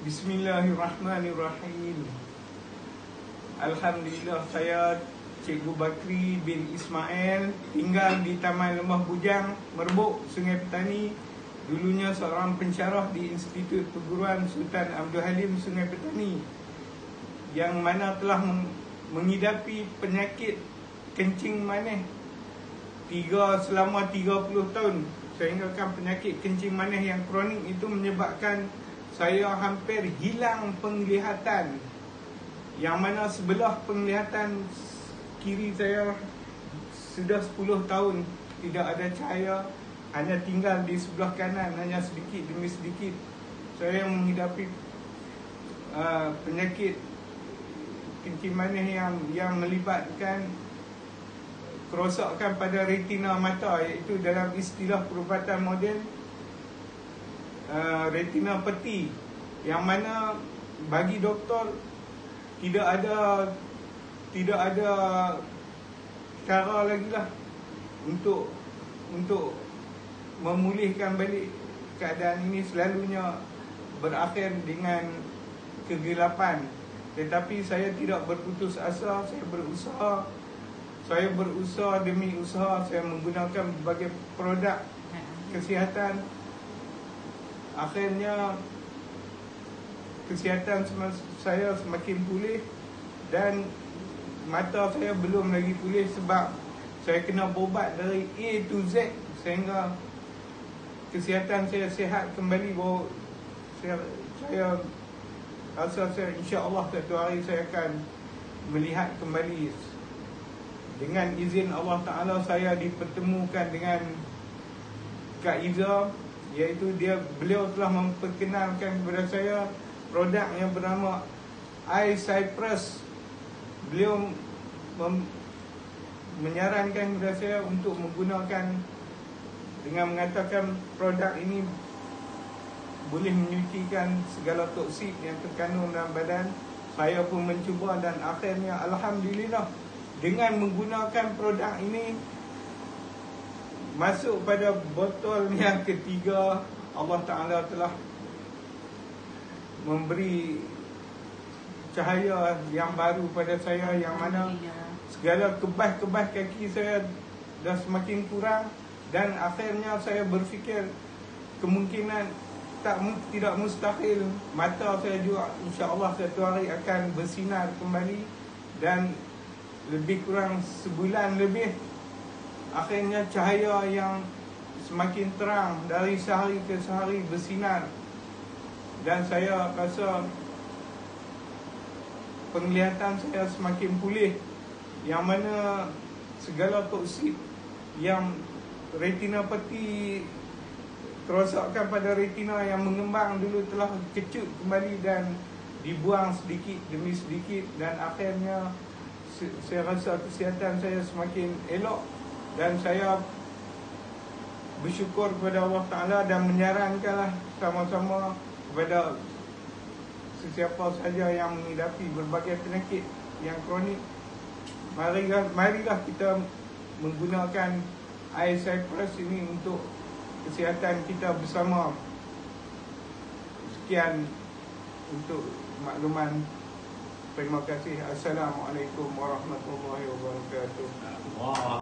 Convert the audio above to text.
Bismillahirrahmanirrahim. Alhamdulillah, saya Cikgu Bakri bin Ismail, tinggal di Taman Lembah Bujang, Merbuk, Sungai Petani. Dulunya seorang pensyarah di Institut Perguruan Sultan Abdul Halim, Sungai Petani, yang mana telah mengidapi penyakit kencing manis selama 30 tahun. Sehingga penyakit kencing manis yang kronik itu menyebabkan saya hampir hilang penglihatan, yang mana sebelah penglihatan kiri saya sudah 10 tahun tidak ada cahaya, hanya tinggal di sebelah kanan, hanya sedikit demi sedikit. Saya menghidapi penyakit kencing manis yang melibatkan kerosakan pada retina mata, iaitu dalam istilah perubatan moden retinopati, yang mana bagi doktor tidak ada cara lagi lah untuk memulihkan balik keadaan ini. Selalunya berakhir dengan kegelapan. Tetapi saya tidak berputus asa. Saya berusaha demi usaha. Saya menggunakan berbagai produk kesihatan. Akhirnya kesihatan saya semakin pulih, dan mata saya belum lagi pulih sebab saya kena berubat dari A to Z, sehingga kesihatan saya sihat kembali. Bahawa saya rasa insya-Allah satu hari saya akan melihat kembali. Dengan izin Allah Ta'ala, saya dipertemukan dengan Kak Iza, iaitu beliau telah memperkenalkan kepada saya produk yang bernama Eye Cypress. Beliau menyarankan kepada saya untuk menggunakan, dengan mengatakan produk ini boleh menyucikan segala toksik yang terkandung dalam badan. Saya pun mencuba, dan akhirnya alhamdulillah, dengan menggunakan produk ini, masuk pada botol yang ketiga, Allah Ta'ala telah memberi cahaya yang baru pada saya, yang mana segala kebas-kebas kaki saya dah semakin kurang. Dan akhirnya saya berfikir kemungkinan tidak mustahil mata saya juga insya-Allah satu hari akan bersinar kembali. Dan lebih kurang sebulan lebih, akhirnya cahaya yang semakin terang dari sehari ke sehari bersinar. Dan saya rasa penglihatan saya semakin pulih, yang mana segala toksik yang retinopati, kerosakan pada retina yang mengembang dulu, telah kecut kembali dan dibuang sedikit demi sedikit. Dan akhirnya saya rasa kesihatan saya semakin elok, dan saya bersyukur kepada Allah Ta'ala, dan menyarankanlah sama-sama kepada sesiapa sahaja yang menghadapi berbagai penyakit yang kronik, marilah kita menggunakan Eye Cypress ini untuk kesihatan kita bersama. Sekian untuk makluman. Terima kasih. Assalamualaikum warahmatullahi wabarakatuh.